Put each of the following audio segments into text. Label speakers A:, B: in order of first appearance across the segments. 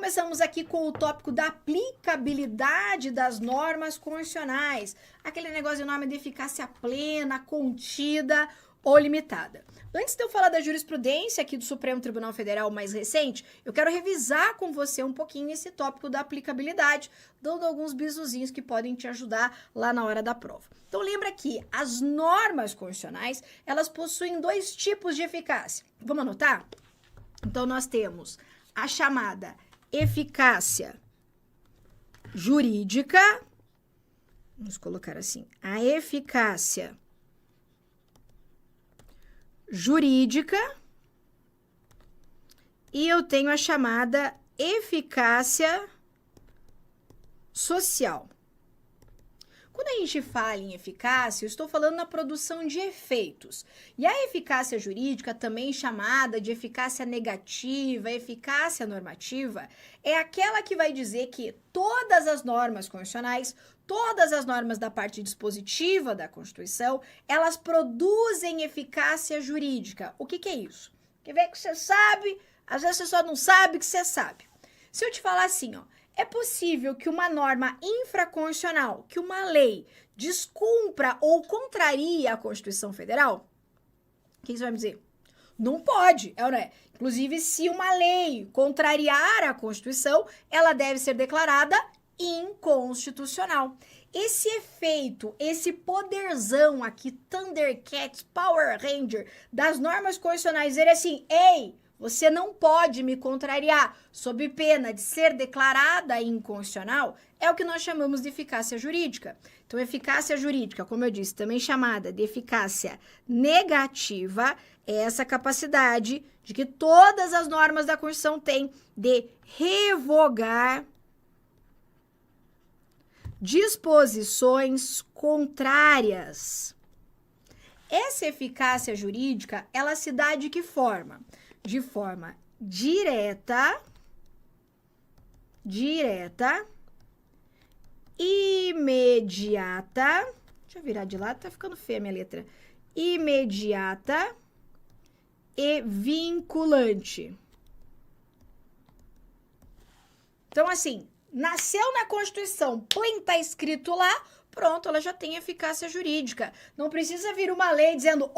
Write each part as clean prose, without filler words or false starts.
A: Começamos aqui com o tópico da aplicabilidade das normas constitucionais. Aquele negócio de norma de eficácia plena, contida ou limitada. Antes de eu falar da jurisprudência aqui do Supremo Tribunal Federal mais recente, eu quero revisar com você um pouquinho esse tópico da aplicabilidade, dando alguns bisuzinhos que podem te ajudar lá na hora da prova. Então lembra que as normas constitucionais, elas possuem dois tipos de eficácia. Vamos anotar? Então nós temos a chamada eficácia jurídica, vamos colocar assim, a eficácia jurídica, e eu tenho a chamada eficácia social. Quando a gente fala em eficácia, eu estou falando na produção de efeitos. E a eficácia jurídica, também chamada de eficácia negativa, eficácia normativa, é aquela que vai dizer que todas as normas constitucionais, todas as normas da parte dispositiva da Constituição, elas produzem eficácia jurídica. O que é isso? Quer ver que você sabe, às vezes você só não sabe que você sabe. Se eu te falar assim, ó, é possível que uma norma infraconstitucional, que uma lei descumpra ou contrarie a Constituição Federal? O que você vai me dizer? Não pode, é ou não é? Inclusive, se uma lei contrariar a Constituição, ela deve ser declarada inconstitucional. Esse efeito, esse poderzão aqui, Thundercats, Power Ranger, das normas constitucionais, dizer assim, ei, você não pode me contrariar sob pena de ser declarada inconstitucional, é o que nós chamamos de eficácia jurídica. Então, eficácia jurídica, como eu disse, também chamada de eficácia negativa, é essa capacidade de que todas as normas da Constituição têm de revogar disposições contrárias. Essa eficácia jurídica, ela se dá de que forma? De forma direta, imediata, deixa eu virar de lado, tá ficando feia a minha letra, imediata e vinculante. Então, assim, nasceu na Constituição, põe, tá escrito lá, pronto, ela já tem eficácia jurídica. Não precisa vir uma lei dizendo,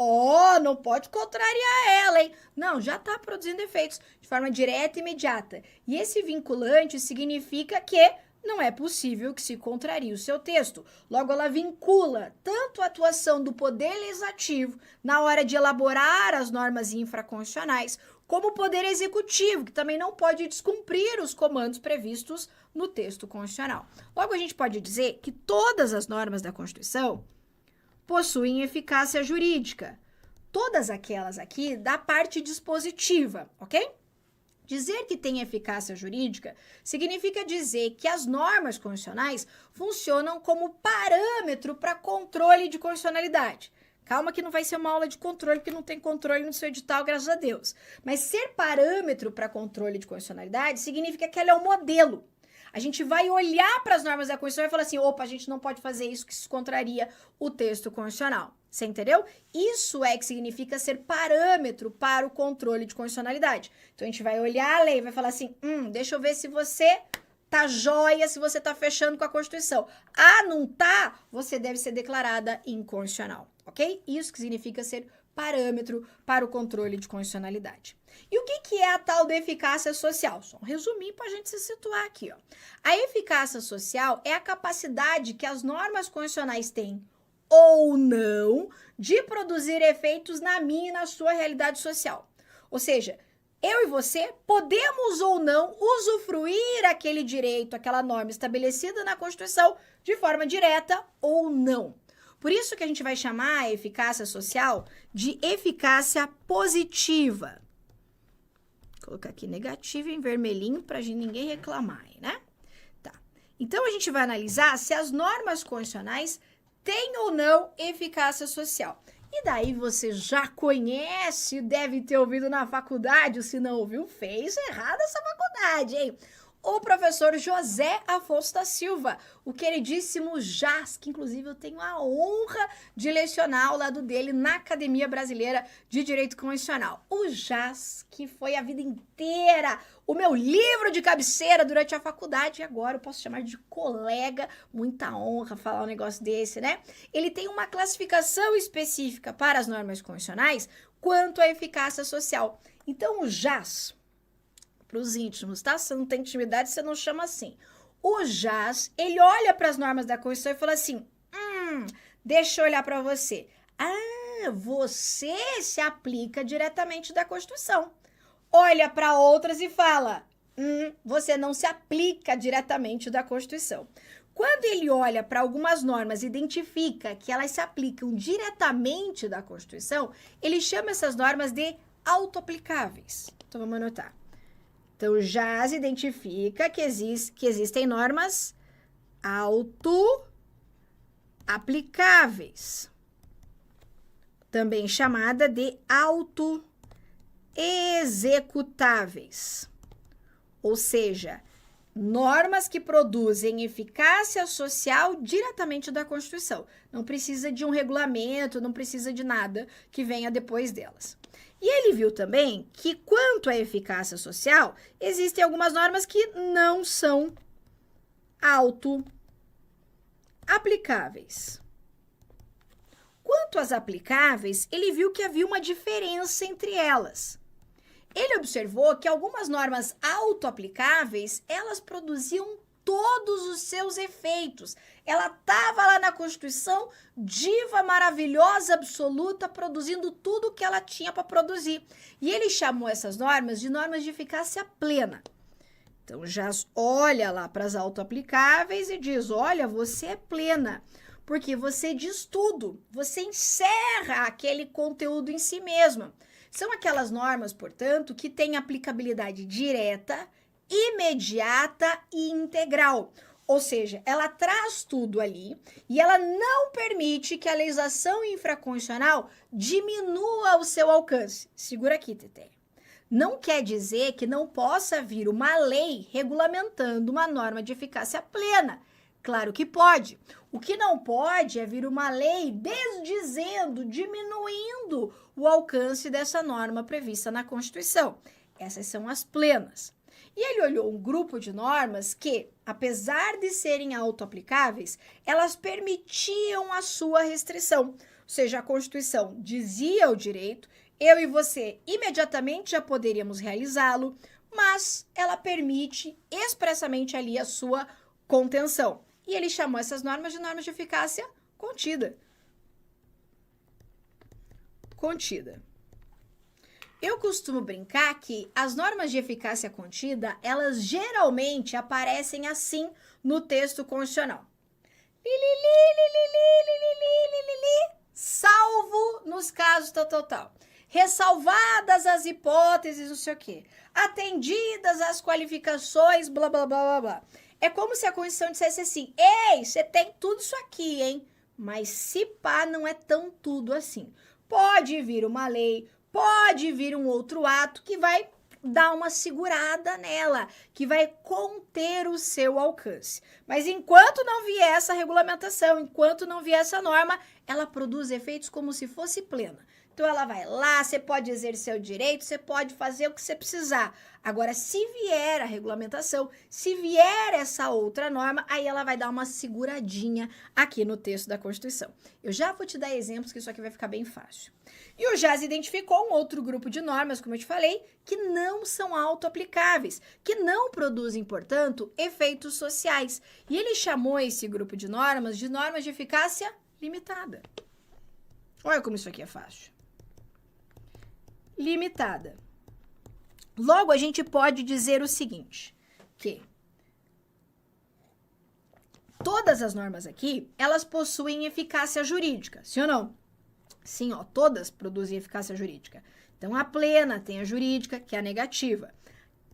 A: não pode contrariar ela, hein? Não, já está produzindo efeitos de forma direta e imediata. E esse vinculante significa que não é possível que se contrarie o seu texto. Logo, ela vincula tanto a atuação do Poder Legislativo na hora de elaborar as normas infraconstitucionais, como o Poder Executivo, que também não pode descumprir os comandos previstos no texto constitucional. Logo, a gente pode dizer que todas as normas da Constituição possuem eficácia jurídica. Todas aquelas aqui da parte dispositiva, ok? Dizer que tem eficácia jurídica significa dizer que as normas constitucionais funcionam como parâmetro para controle de constitucionalidade. Calma que não vai ser uma aula de controle, porque não tem controle no seu edital, graças a Deus. Mas ser parâmetro para controle de constitucionalidade significa que ela é um modelo. A gente vai olhar para as normas da Constituição e falar assim, opa, a gente não pode fazer isso, que isso contraria o texto constitucional. Você entendeu? Isso é que significa ser parâmetro para o controle de constitucionalidade. Então, a gente vai olhar a lei e vai falar assim, deixa eu ver se você tá joia, se você tá fechando com a Constituição. Não tá, você deve ser declarada inconstitucional, ok? Isso que significa ser parâmetro para o controle de constitucionalidade. E o que é a tal da eficácia social? Só um resuminho para a gente se situar aqui, ó. A eficácia social é a capacidade que as normas constitucionais têm ou não de produzir efeitos na minha e na sua realidade social. Ou seja, eu e você podemos ou não usufruir aquele direito, aquela norma estabelecida na Constituição de forma direta ou não. Por isso que a gente vai chamar a eficácia social de eficácia positiva. Vou colocar aqui negativa em vermelhinho para ninguém reclamar, né? Tá. Então, a gente vai analisar se as normas constitucionais têm ou não eficácia social. E daí você já conhece, deve ter ouvido na faculdade, ou se não ouviu, fez errado essa faculdade, hein? o professor José Afonso da Silva, o queridíssimo JAS, que inclusive eu tenho a honra de lecionar ao lado dele na Academia Brasileira de Direito Constitucional. O JAS, que foi a vida inteira o meu livro de cabeceira durante a faculdade, e agora eu posso chamar de colega, muita honra falar um negócio desse, né? Ele tem uma classificação específica para as normas constitucionais quanto à eficácia social. Então, o JAS, para os íntimos, tá? Se não tem intimidade, você não chama assim. O JAS, ele olha para as normas da Constituição e fala assim, deixa eu olhar para você. Ah, você se aplica diretamente da Constituição. Olha para outras e fala, você não se aplica diretamente da Constituição. Quando ele olha para algumas normas e identifica que elas se aplicam diretamente da Constituição, ele chama essas normas de autoaplicáveis. Então, vamos anotar. Então, já se identifica que existem normas autoaplicáveis, também chamada de autoexecutáveis, ou seja, normas que produzem eficácia social diretamente da Constituição. Não precisa de um regulamento, não precisa de nada que venha depois delas. E ele viu também que, quanto à eficácia social, existem algumas normas que não são autoaplicáveis. Quanto às aplicáveis, ele viu que havia uma diferença entre elas. Ele observou que algumas normas autoaplicáveis, elas produziam todos os seus efeitos. Ela estava lá na Constituição, diva, maravilhosa, absoluta, produzindo tudo o que ela tinha para produzir. E ele chamou essas normas de normas de eficácia plena. Então, já olha lá para as autoaplicáveis e diz, olha, você é plena, porque você diz tudo, você encerra aquele conteúdo em si mesma. São aquelas normas, portanto, que têm aplicabilidade direta, imediata e integral. Ou seja, ela traz tudo ali e ela não permite que a legislação infraconstitucional diminua o seu alcance. Segura aqui, Teté. Não quer dizer que não possa vir uma lei regulamentando uma norma de eficácia plena. Claro que pode. O que não pode é vir uma lei desdizendo, diminuindo o alcance dessa norma prevista na Constituição. Essas são as plenas. E ele olhou um grupo de normas que, apesar de serem autoaplicáveis, elas permitiam a sua restrição. Ou seja, a Constituição dizia o direito, eu e você imediatamente já poderíamos realizá-lo, mas ela permite expressamente ali a sua contenção. E ele chamou essas normas de eficácia contida. Eu costumo brincar que as normas de eficácia contida, elas geralmente aparecem assim no texto constitucional. Salvo nos casos tal. Ressalvadas as hipóteses, não sei o quê. Atendidas as qualificações, blá, blá, blá, blá, blá. É como se a Constituição dissesse assim, ei, você tem tudo isso aqui, hein? Mas se pá, não é tão tudo assim. Pode vir uma lei, pode vir um outro ato que vai dar uma segurada nela, que vai conter o seu alcance. Mas enquanto não vier essa regulamentação, enquanto não vier essa norma, ela produz efeitos como se fosse plena. Então, ela vai lá, você pode exercer o direito, você pode fazer o que você precisar. Agora, se vier a regulamentação, se vier essa outra norma, aí ela vai dar uma seguradinha aqui no texto da Constituição. Eu já vou te dar exemplos que isso aqui vai ficar bem fácil. E o JAS identificou um outro grupo de normas, como eu te falei, que não são autoaplicáveis, que não produzem, portanto, efeitos sociais. E ele chamou esse grupo de normas de eficácia limitada. Olha como isso aqui é fácil. Limitada. Logo, a gente pode dizer o seguinte, que todas as normas aqui, elas possuem eficácia jurídica, sim ou não? Sim, ó, todas produzem eficácia jurídica. Então, a plena tem a jurídica, que é a negativa.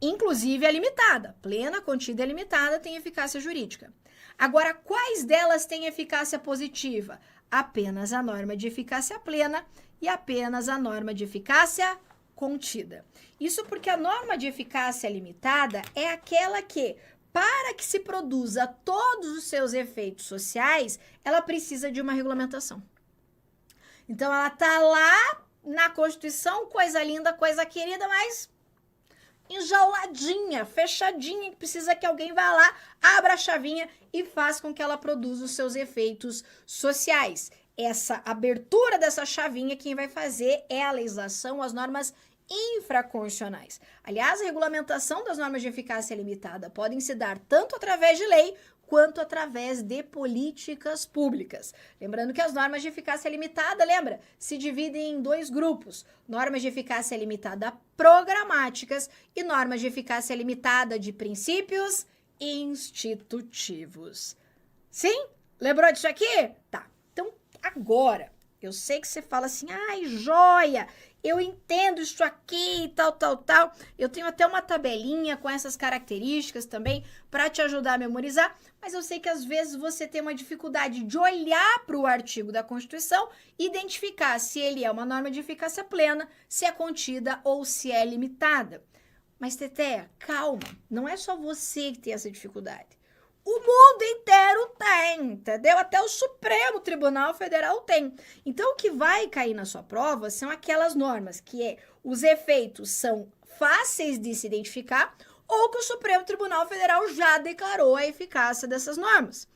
A: Inclusive a limitada. Plena, contida e limitada tem eficácia jurídica. Agora, quais delas têm eficácia positiva? Apenas a norma de eficácia plena e apenas a norma de eficácia contida. Isso porque a norma de eficácia limitada é aquela que, para que se produza todos os seus efeitos sociais, ela precisa de uma regulamentação. Então, ela está lá na Constituição, coisa linda, coisa querida, mas enjauladinha, fechadinha, que precisa que alguém vá lá, abra a chavinha e faça com que ela produza os seus efeitos sociais. Essa abertura dessa chavinha, quem vai fazer é a legislação, as normas infraconstitucionais. Aliás, a regulamentação das normas de eficácia limitada podem se dar tanto através de lei quanto através de políticas públicas. Lembrando que as normas de eficácia limitada, lembra, se dividem em 2 grupos: normas de eficácia limitada programáticas e normas de eficácia limitada de princípios institutivos. Sim? Lembrou disso aqui? Tá. Então, agora, eu sei que você fala assim, ai, joia, eu entendo isso aqui, tal. Eu tenho até uma tabelinha com essas características também para te ajudar a memorizar, mas eu sei que às vezes você tem uma dificuldade de olhar para o artigo da Constituição e identificar se ele é uma norma de eficácia plena, se é contida ou se é limitada. Mas, Teté, calma, não é só você que tem essa dificuldade. O mundo inteiro tem, entendeu? Até o Supremo Tribunal Federal tem. Então, o que vai cair na sua prova são aquelas normas que os efeitos são fáceis de se identificar ou que o Supremo Tribunal Federal já declarou a eficácia dessas normas.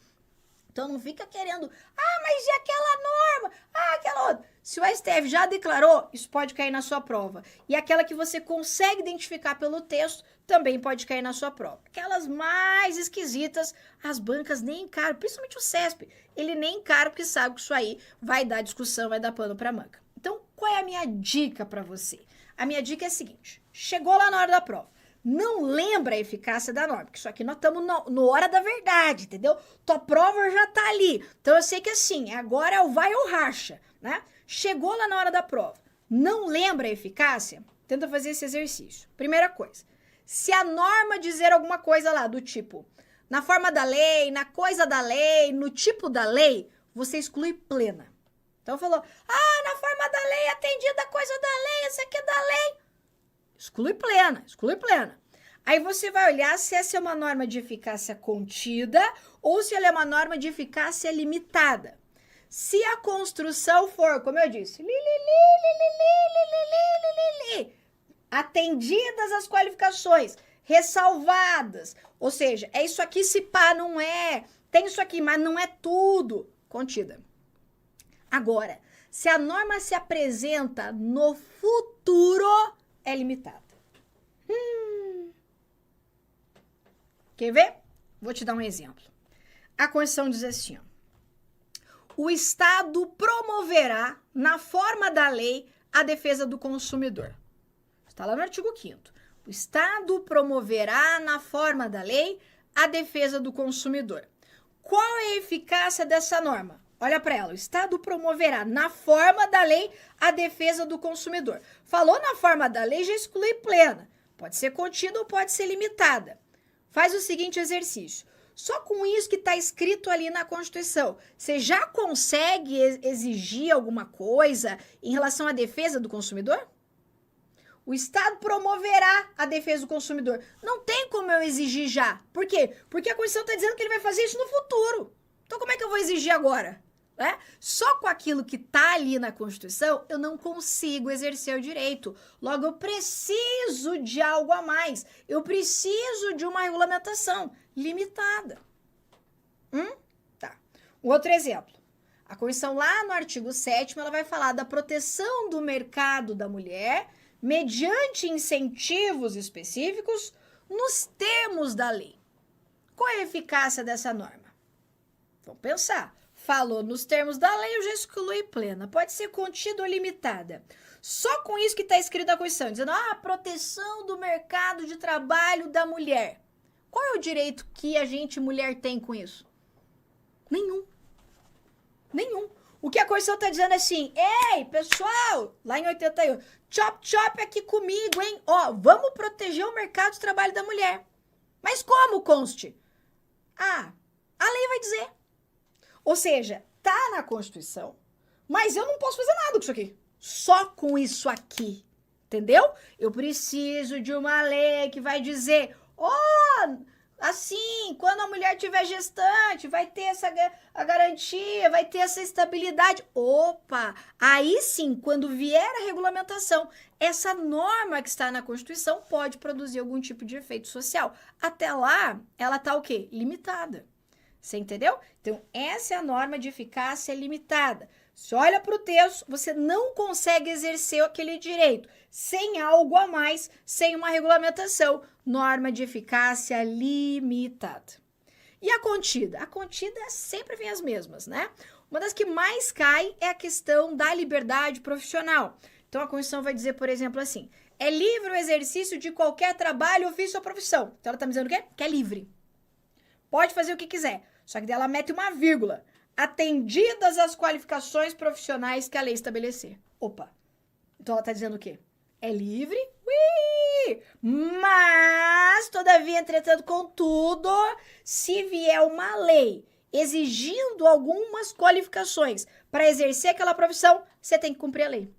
A: Então, não fica querendo, mas e aquela norma? Aquela outra. Se o STF já declarou, isso pode cair na sua prova. E aquela que você consegue identificar pelo texto também pode cair na sua prova. Aquelas mais esquisitas, as bancas nem encaram, principalmente o CESP. Ele nem encara porque sabe que isso aí vai dar discussão, vai dar pano para manga. Então, qual é a minha dica para você? A minha dica é a seguinte: chegou lá na hora da prova, não lembra a eficácia da norma, porque isso aqui nós estamos no hora da verdade, entendeu? Tua prova já tá ali. Então, eu sei que assim, agora é o vai ou racha, né? Chegou lá na hora da prova, não lembra a eficácia? Tenta fazer esse exercício. Primeira coisa, se a norma dizer alguma coisa lá do tipo, na forma da lei, na coisa da lei, no tipo da lei, você exclui plena. Então, falou, na forma da lei, atendida a coisa da lei, essa aqui é da lei. Exclui plena, exclui plena. Aí você vai olhar se essa é uma norma de eficácia contida ou se ela é uma norma de eficácia limitada. Se a construção for, como eu disse, atendidas as qualificações, ressalvadas, ou seja, é isso aqui se pá, não é, tem isso aqui, mas não é tudo, contida. Agora, se a norma se apresenta no futuro, é limitada. Quer ver? Vou te dar um exemplo. A Constituição diz assim, o Estado promoverá, na forma da lei, a defesa do consumidor. Está lá no artigo 5º. O Estado promoverá, na forma da lei, a defesa do consumidor. Qual é a eficácia dessa norma? Olha para ela. O Estado promoverá, na forma da lei, a defesa do consumidor. Falou na forma da lei, já exclui plena. Pode ser contida ou pode ser limitada. Faz o seguinte exercício. Só com isso que está escrito ali na Constituição, você já consegue exigir alguma coisa em relação à defesa do consumidor? O Estado promoverá a defesa do consumidor. Não tem como eu exigir já. Por quê? Porque a Constituição está dizendo que ele vai fazer isso no futuro. Então, como é que eu vou exigir agora? Né? Só com aquilo que está ali na Constituição, eu não consigo exercer o direito. Logo, eu preciso de algo a mais. Eu preciso de uma regulamentação limitada. Tá. Um outro exemplo. A Constituição, lá no artigo 7º, ela vai falar da proteção do mercado da mulher mediante incentivos específicos nos termos da lei. Qual é a eficácia dessa norma? Vamos pensar. Falou nos termos da lei, eu já excluí plena. Pode ser contida ou limitada. Só com isso que está escrito na Constituição, dizendo proteção do mercado de trabalho da mulher. Qual é o direito que a gente, mulher, tem com isso? Nenhum. Nenhum. O que a Constituição está dizendo é assim, ei, pessoal, lá em 81, chop aqui comigo, hein? Vamos proteger o mercado de trabalho da mulher. Mas como, conste? A lei vai dizer. Ou seja, tá na Constituição, mas eu não posso fazer nada com isso aqui. Só com isso aqui. Entendeu? Eu preciso de uma lei que vai dizer, assim, quando a mulher tiver gestante, vai ter a garantia, vai ter essa estabilidade. Opa! Aí sim, quando vier a regulamentação, essa norma que está na Constituição pode produzir algum tipo de efeito social. Até lá, ela está o quê? Limitada. Você entendeu? Então, essa é a norma de eficácia limitada. Se olha para o texto, você não consegue exercer aquele direito sem algo a mais, sem uma regulamentação. Norma de eficácia limitada. E a contida? A contida sempre vem as mesmas, né? Uma das que mais cai é a questão da liberdade profissional. Então, a Constituição vai dizer, por exemplo, assim, é livre o exercício de qualquer trabalho, ofício ou profissão. Então, ela está me dizendo o quê? Que é livre. Pode fazer o que quiser. Só que ela mete uma vírgula. Atendidas as qualificações profissionais que a lei estabelecer. Opa. Então ela está dizendo o quê? É livre? Ui! Mas, todavia, entretanto, contudo, se vier uma lei exigindo algumas qualificações para exercer aquela profissão, você tem que cumprir a lei.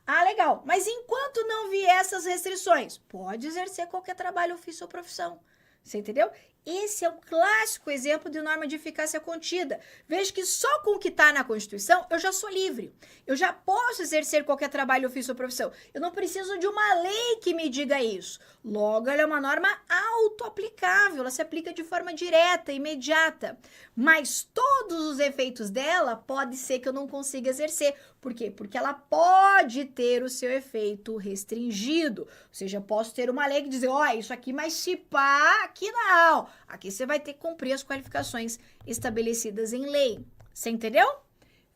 A: Ah, legal. Mas enquanto não vier essas restrições, pode exercer qualquer trabalho, ofício ou profissão. Você entendeu? Esse é um clássico exemplo de norma de eficácia contida. Veja que só com o que está na Constituição, eu já sou livre. Eu já posso exercer qualquer trabalho, ofício ou profissão. Eu não preciso de uma lei que me diga isso. Logo, ela é uma norma auto-aplicável. Ela se aplica de forma direta, imediata. Mas todos os efeitos dela pode ser que eu não consiga exercer. Por quê? Porque ela pode ter o seu efeito restringido. Ou seja, eu posso ter uma lei que dizer, isso aqui, mas se pá, aqui não. Aqui você vai ter que cumprir as qualificações estabelecidas em lei. Você entendeu?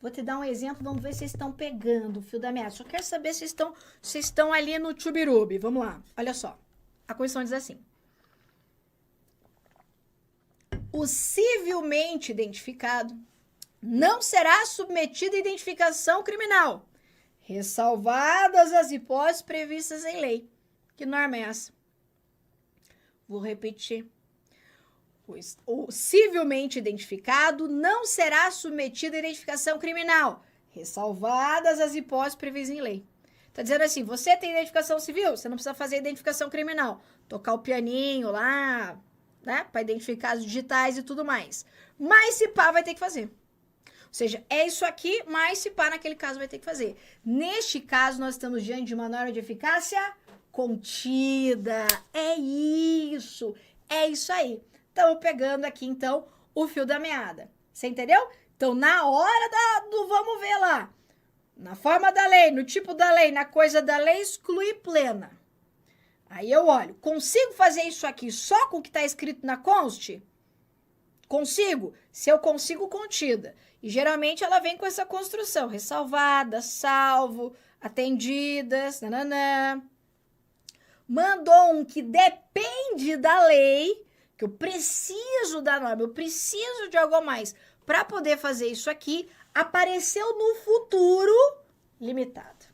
A: Vou te dar um exemplo, vamos ver se vocês estão pegando o fio da meada. Só quero saber se estão ali no Tubirubi. Vamos lá, olha só. A Constituição diz assim. O civilmente identificado não será submetido à identificação criminal, ressalvadas as hipóteses previstas em lei. Que norma é essa? Vou repetir. O civilmente identificado não será submetido à identificação criminal, ressalvadas as hipóteses previstas em lei. Tá dizendo assim, você tem identificação civil, você não precisa fazer identificação criminal. Tocar o pianinho lá, né, para identificar os digitais e tudo mais. Mas se pá, vai ter que fazer. Ou seja, é isso aqui, mas se pá, naquele caso vai ter que fazer. Neste caso, nós estamos diante de uma norma de eficácia contida. É isso aí. Estamos pegando aqui, então, o fio da meada. Você entendeu? Então, na hora do vamos ver lá, na forma da lei, no tipo da lei, na coisa da lei, exclui plena. Aí eu olho, consigo fazer isso aqui só com o que está escrito na Const? Consigo? Se eu consigo, contida. E geralmente ela vem com essa construção, ressalvada, salvo, atendidas, nananã. Mandou um que depende da lei, que eu preciso da norma, eu preciso de algo a mais para poder fazer isso aqui, apareceu no futuro limitado.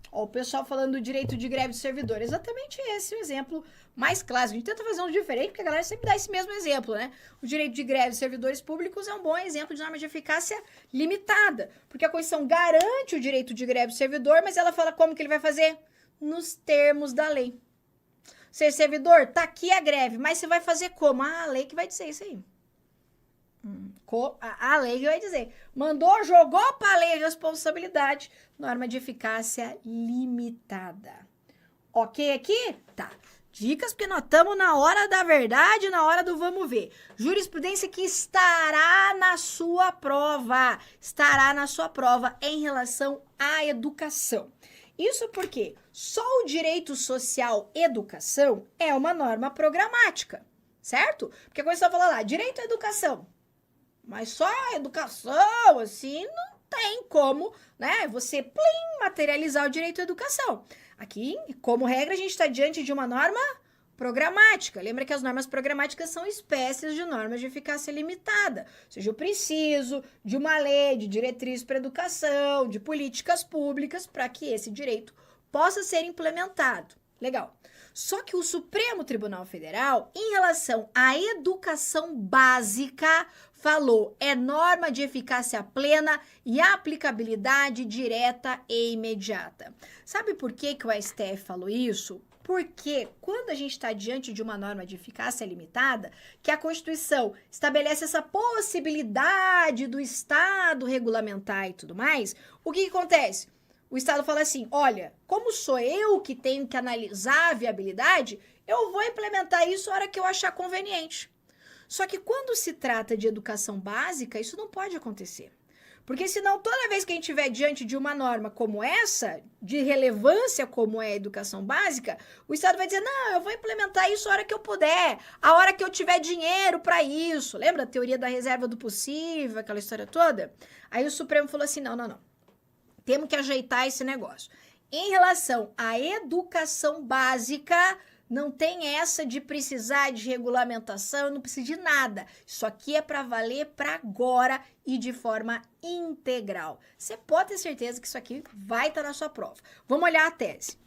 A: Ó, o pessoal falando do direito de greve do servidor, exatamente esse o exemplo mais clássico. A gente tenta fazer um diferente, porque a galera sempre dá esse mesmo exemplo, né? O direito de greve dos servidores públicos é um bom exemplo de norma de eficácia limitada, porque a Constituição garante o direito de greve do servidor, mas ela fala como que ele vai fazer? Nos termos da lei. Ser servidor, tá aqui a greve, mas você vai fazer como? A lei que vai dizer isso aí. A lei que vai dizer. Mandou, jogou para a lei a responsabilidade. Norma de eficácia limitada. Ok aqui? Tá. Dicas, porque nós estamos na hora da verdade, na hora do vamos ver. Jurisprudência que estará na sua prova. Estará na sua prova em relação à educação. Isso porque só o direito social educação é uma norma programática, certo? Porque quando você está falando lá, direito à educação, mas só a educação, assim, não tem como, né? Você, materializar o direito à educação. Aqui, como regra, a gente está diante de uma norma programática. Lembra que as normas programáticas são espécies de normas de eficácia limitada. Ou seja, eu preciso de uma lei, de diretriz para educação, de políticas públicas para que esse direito possa ser implementado. Legal. Só que o Supremo Tribunal Federal, em relação à educação básica, Falou, é norma de eficácia plena e aplicabilidade direta e imediata. Sabe por que que o STF falou isso? Porque quando a gente está diante de uma norma de eficácia limitada, que a Constituição estabelece essa possibilidade do Estado regulamentar e tudo mais, o que acontece? O Estado fala assim, olha, como sou eu que tenho que analisar a viabilidade, eu vou implementar isso na hora que eu achar conveniente. Só que quando se trata de educação básica, isso não pode acontecer. Porque senão, toda vez que a gente estiver diante de uma norma como essa, de relevância como é a educação básica, o Estado vai dizer, não, eu vou implementar isso a hora que eu puder, a hora que eu tiver dinheiro para isso. Lembra a teoria da reserva do possível, aquela história toda? Aí o Supremo falou assim, não. Temos que ajeitar esse negócio. Em relação à educação básica, não tem essa de precisar de regulamentação, não precisa de nada. Isso aqui é para valer para agora e de forma integral. Você pode ter certeza que isso aqui vai estar na sua prova. Vamos olhar a tese.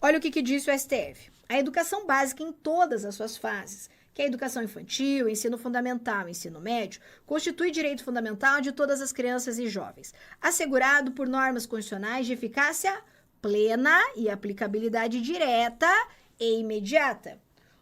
A: Olha o que disse o STF. A educação básica em todas as suas fases, que é a educação infantil, ensino fundamental, ensino médio, constitui direito fundamental de todas as crianças e jovens, assegurado por normas constitucionais de eficácia plena e aplicabilidade direta e imediata.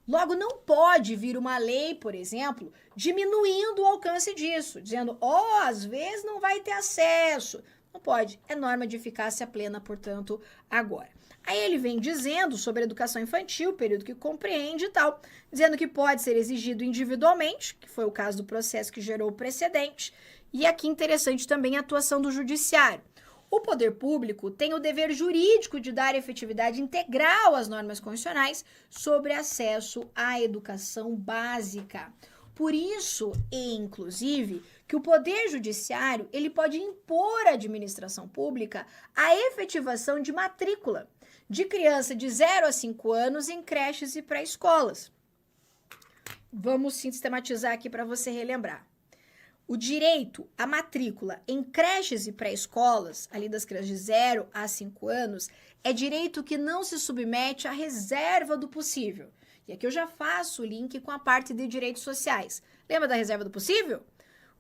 A: Logo, não pode vir uma lei, por exemplo, diminuindo o alcance disso, dizendo, às vezes não vai ter acesso. Não pode, é norma de eficácia plena, portanto, agora. Aí ele vem dizendo sobre a educação infantil, período que compreende e tal, dizendo que pode ser exigido individualmente, que foi o caso do processo que gerou o precedente, e aqui interessante também a atuação do judiciário. O poder público tem o dever jurídico de dar efetividade integral às normas constitucionais sobre acesso à educação básica. Por isso, inclusive, que o Poder Judiciário ele pode impor à administração pública a efetivação de matrícula de criança de 0 a 5 anos em creches e pré-escolas. Vamos sistematizar aqui para você relembrar. O direito à matrícula em creches e pré-escolas, ali das crianças de 0 a 5 anos, é direito que não se submete à reserva do possível. E aqui eu já faço o link com a parte de direitos sociais. Lembra da reserva do possível?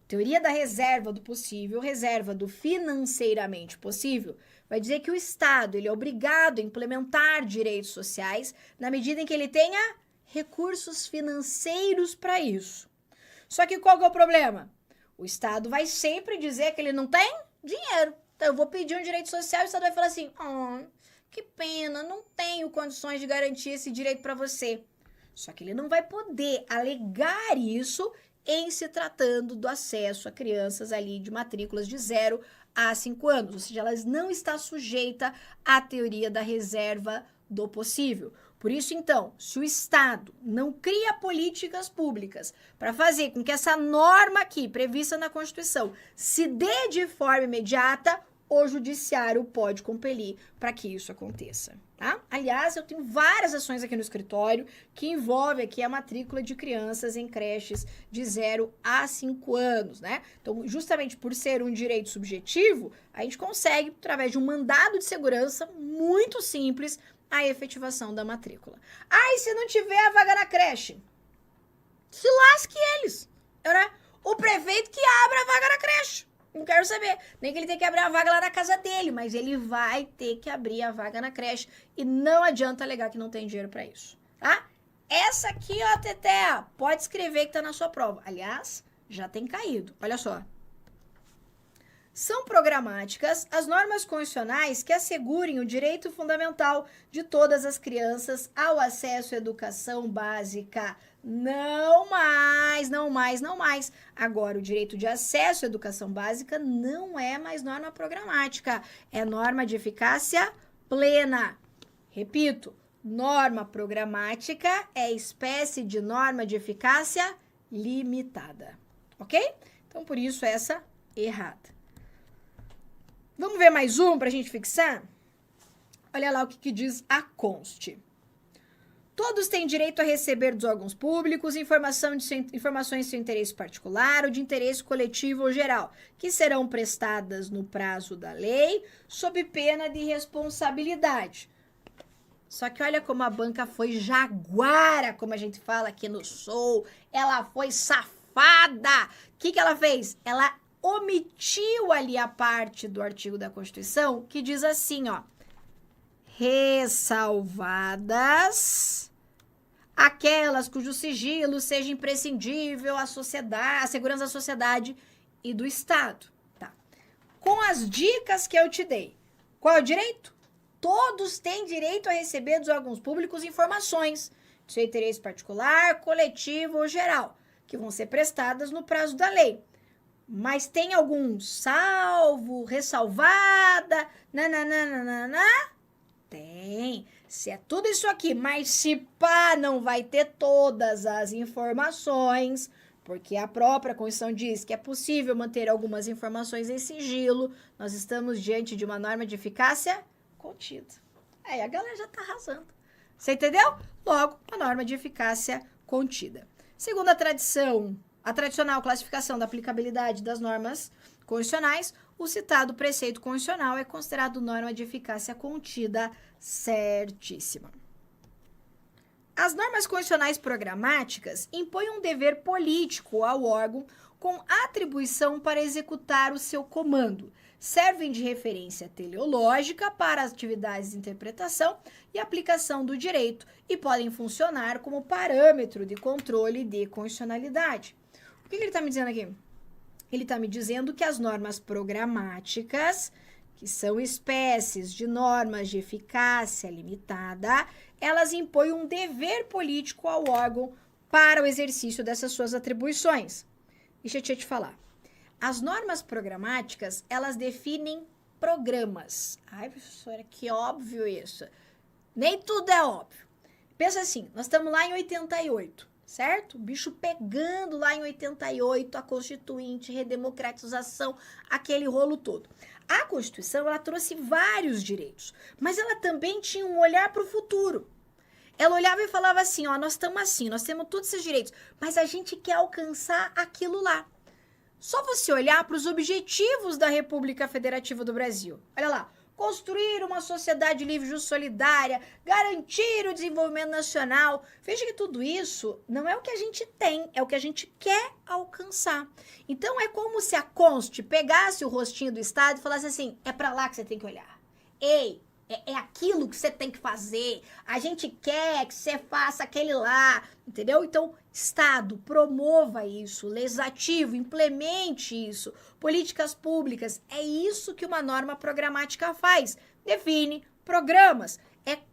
A: Teoria da reserva do possível, reserva do financeiramente possível, vai dizer que o Estado ele é obrigado a implementar direitos sociais na medida em que ele tenha recursos financeiros para isso. Só que qual que é o problema? O Estado vai sempre dizer que ele não tem dinheiro. Então, eu vou pedir um direito social e o Estado vai falar assim, que pena, não tenho condições de garantir esse direito para você. Só que ele não vai poder alegar isso em se tratando do acesso a crianças ali de matrículas de 0 a 5 anos. Ou seja, elas não estão sujeitas à teoria da reserva do possível. Por isso, então, se o Estado não cria políticas públicas para fazer com que essa norma aqui, prevista na Constituição, se dê de forma imediata, o Judiciário pode compelir para que isso aconteça, tá? Aliás, eu tenho várias ações aqui no escritório que envolvem aqui a matrícula de crianças em creches de 0 a 5 anos, né? Então, justamente por ser um direito subjetivo, a gente consegue, através de um mandado de segurança muito simples, a efetivação da matrícula. E se não tiver a vaga na creche? Se lasque eles, né? O prefeito que abra a vaga na creche. Não quero saber. Nem que ele tenha que abrir a vaga lá na casa dele, mas ele vai ter que abrir a vaga na creche. E não adianta alegar que não tem dinheiro para isso, tá? Essa aqui, ó, Teté, pode escrever que tá na sua prova. Aliás, já tem caído. Olha só. São programáticas as normas constitucionais que assegurem o direito fundamental de todas as crianças ao acesso à educação básica. Não mais, não mais, não mais. Agora, o direito de acesso à educação básica não é mais norma programática, é norma de eficácia plena. Repito, norma programática é espécie de norma de eficácia limitada, ok? Então, por isso, essa errada. Vamos ver mais um para a gente fixar? Olha lá o que diz a Conste. Todos têm direito a receber dos órgãos públicos informações de seu interesse particular ou de interesse coletivo ou geral, que serão prestadas no prazo da lei, sob pena de responsabilidade. Só que olha como a banca foi jaguara, como a gente fala aqui no Sul. Ela foi safada safada! O que ela fez? Ela omitiu ali a parte do artigo da Constituição que diz assim, ó, ressalvadas aquelas cujo sigilo seja imprescindível à sociedade, à segurança da sociedade e do Estado. Tá. Com as dicas que eu te dei, qual é o direito? Todos têm direito a receber dos órgãos públicos informações de seu interesse particular, coletivo ou geral, que vão ser prestadas no prazo da lei. Mas tem algum salvo, ressalvada, nananana? Tem. Se é tudo isso aqui, mas se pá, não vai ter todas as informações, porque a própria Constituição diz que é possível manter algumas informações em sigilo, nós estamos diante de uma norma de eficácia contida. Aí a galera já tá arrasando. Você entendeu? Logo, a norma de eficácia contida. Segundo a tradicional classificação da aplicabilidade das normas constitucionais, o citado preceito constitucional é considerado norma de eficácia contida certíssima. As normas constitucionais programáticas impõem um dever político ao órgão com atribuição para executar o seu comando. Servem de referência teleológica para as atividades de interpretação e aplicação do direito e podem funcionar como parâmetro de controle de constitucionalidade. O que ele está me dizendo aqui? Ele está me dizendo que as normas programáticas, que são espécies de normas de eficácia limitada, elas impõem um dever político ao órgão para o exercício dessas suas atribuições. Deixa eu te falar. As normas programáticas, elas definem programas. Ai, professora, que óbvio isso. Nem tudo é óbvio. Pensa assim, nós estamos lá em 88, certo? O bicho pegando lá em 88, a Constituinte, redemocratização, aquele rolo todo. A Constituição, ela trouxe vários direitos, mas ela também tinha um olhar para o futuro. Ela olhava e falava assim, ó, nós estamos assim, nós temos todos esses direitos, mas a gente quer alcançar aquilo lá. Só você olhar para os objetivos da República Federativa do Brasil. Olha lá, construir uma sociedade livre, justa, solidária, garantir o desenvolvimento nacional. Veja que tudo isso não é o que a gente tem, é o que a gente quer alcançar. Então, é como se a Const pegasse o rostinho do Estado e falasse assim, é para lá que você tem que olhar. Ei, é aquilo que você tem que fazer. A gente quer que você faça aquele lá, entendeu? Então, Estado, promova isso. Legislativo, implemente isso. Políticas públicas, é isso que uma norma programática faz. Define programas.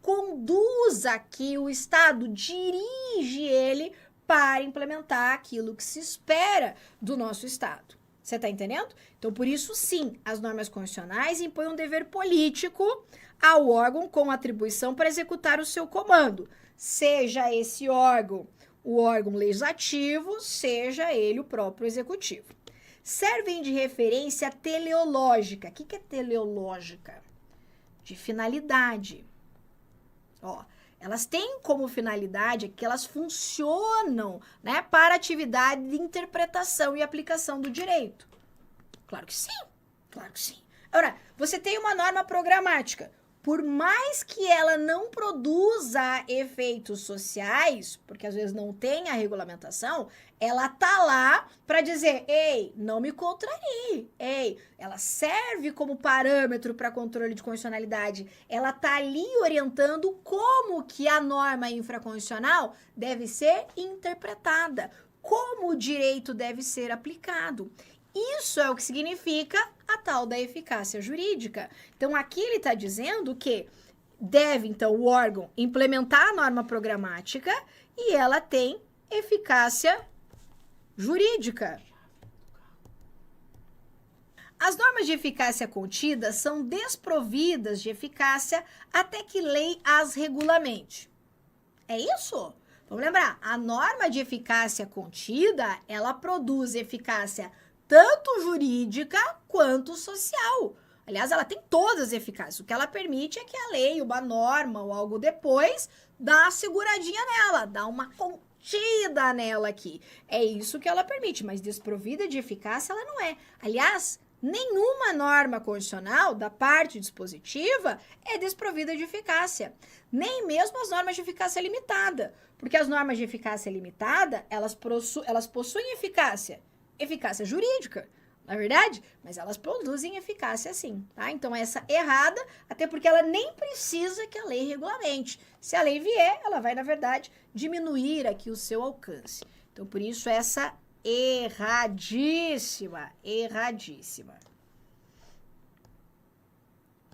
A: Conduza que o Estado dirige ele para implementar aquilo que se espera do nosso Estado. Você está entendendo? Então, por isso, sim, as normas constitucionais impõem um dever político ao órgão com atribuição para executar o seu comando, seja esse órgão o órgão legislativo, seja ele o próprio executivo. Servem de referência teleológica. O que é teleológica? De finalidade. Ó, elas têm como finalidade que elas funcionam, né, para atividade de interpretação e aplicação do direito. Claro que sim, claro que sim. Agora, você tem uma norma programática. Por mais que ela não produza efeitos sociais, porque às vezes não tem a regulamentação, ela tá lá para dizer, ei, não me contrarie, ei, ela serve como parâmetro para controle de constitucionalidade, ela tá ali orientando como que a norma infraconstitucional deve ser interpretada, como o direito deve ser aplicado. Isso é o que significa a tal da eficácia jurídica. Então, aqui ele está dizendo que deve, então, o órgão implementar a norma programática e ela tem eficácia jurídica. As normas de eficácia contida são desprovidas de eficácia até que lei as regulamente. É isso? Vamos lembrar, a norma de eficácia contida, ela produz eficácia tanto jurídica quanto social. Aliás, ela tem todas as eficácias. O que ela permite é que a lei, uma norma ou algo depois, dá uma seguradinha nela, dá uma contida nela aqui. É isso que ela permite, mas desprovida de eficácia ela não é. Aliás, Nenhuma norma constitucional da parte dispositiva é desprovida de eficácia, nem mesmo as normas de eficácia limitada, porque as normas de eficácia limitada, elas possuem eficácia jurídica, não é verdade? Mas elas produzem eficácia sim, tá? Então essa errada, até porque ela nem precisa que a lei regulamente. Se a lei vier, ela vai, na verdade, diminuir aqui o seu alcance. Então, por isso, essa erradíssima.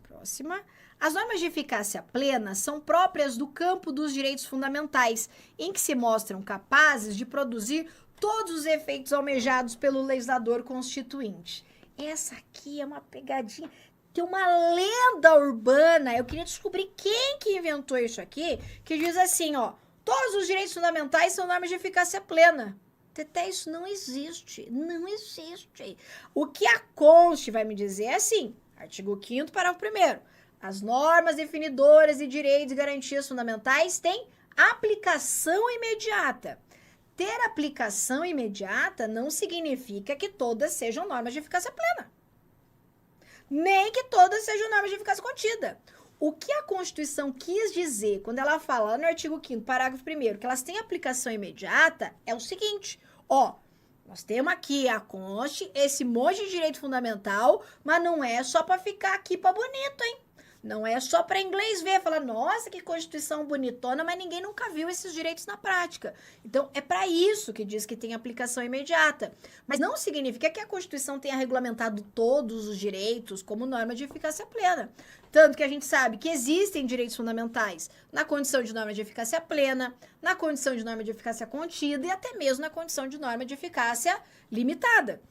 A: Próxima. As normas de eficácia plena são próprias do campo dos direitos fundamentais, em que se mostram capazes de produzir todos os efeitos almejados pelo legislador constituinte. Essa aqui é uma pegadinha. Tem uma lenda urbana. Eu queria descobrir quem que inventou isso aqui, que diz assim, ó, todos os direitos fundamentais são normas de eficácia plena. Teté, isso não existe. Não existe. O que a Constituição vai me dizer é assim, artigo 5º, parágrafo 1º. As normas definidoras de direitos e garantias fundamentais têm aplicação imediata. Ter aplicação imediata não significa que todas sejam normas de eficácia plena. Nem que todas sejam normas de eficácia contida. O que a Constituição quis dizer quando ela fala lá no artigo 5º, parágrafo 1º, que elas têm aplicação imediata, é o seguinte, ó, nós temos aqui a Constituição, esse monte de direito fundamental, mas não é só para ficar aqui para bonito, hein? Não é só para inglês ver, falar, nossa, que Constituição bonitona, mas ninguém nunca viu esses direitos na prática. Então, é para isso que diz que tem aplicação imediata. Mas não significa que a Constituição tenha regulamentado todos os direitos como norma de eficácia plena. Tanto que a gente sabe que existem direitos fundamentais na condição de norma de eficácia plena, na condição de norma de eficácia contida e até mesmo na condição de norma de eficácia limitada.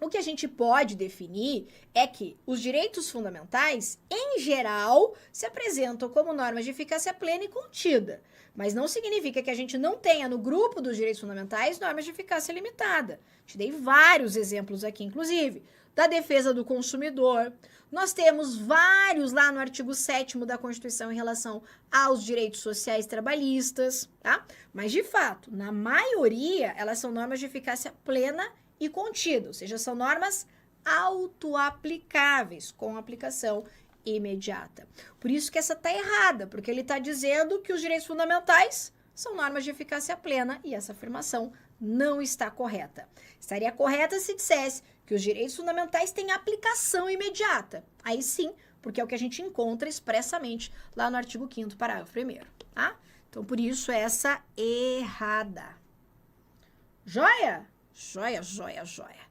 A: O que a gente pode definir é que os direitos fundamentais, em geral, se apresentam como normas de eficácia plena e contida. Mas não significa que a gente não tenha no grupo dos direitos fundamentais normas de eficácia limitada. Te dei vários exemplos aqui, inclusive, da defesa do consumidor. Nós temos vários lá no artigo 7º da Constituição em relação aos direitos sociais trabalhistas, tá? Mas, de fato, na maioria, elas são normas de eficácia plena e contida, ou seja, são normas autoaplicáveis, com aplicação imediata. Por isso que essa está errada, porque ele está dizendo que os direitos fundamentais são normas de eficácia plena e essa afirmação não está correta. Estaria correta se dissesse que os direitos fundamentais têm aplicação imediata. Aí sim, porque é o que a gente encontra expressamente lá no artigo 5º, parágrafo 1º, tá? Então, por isso, essa errada. Joia? Joia, joia, joia.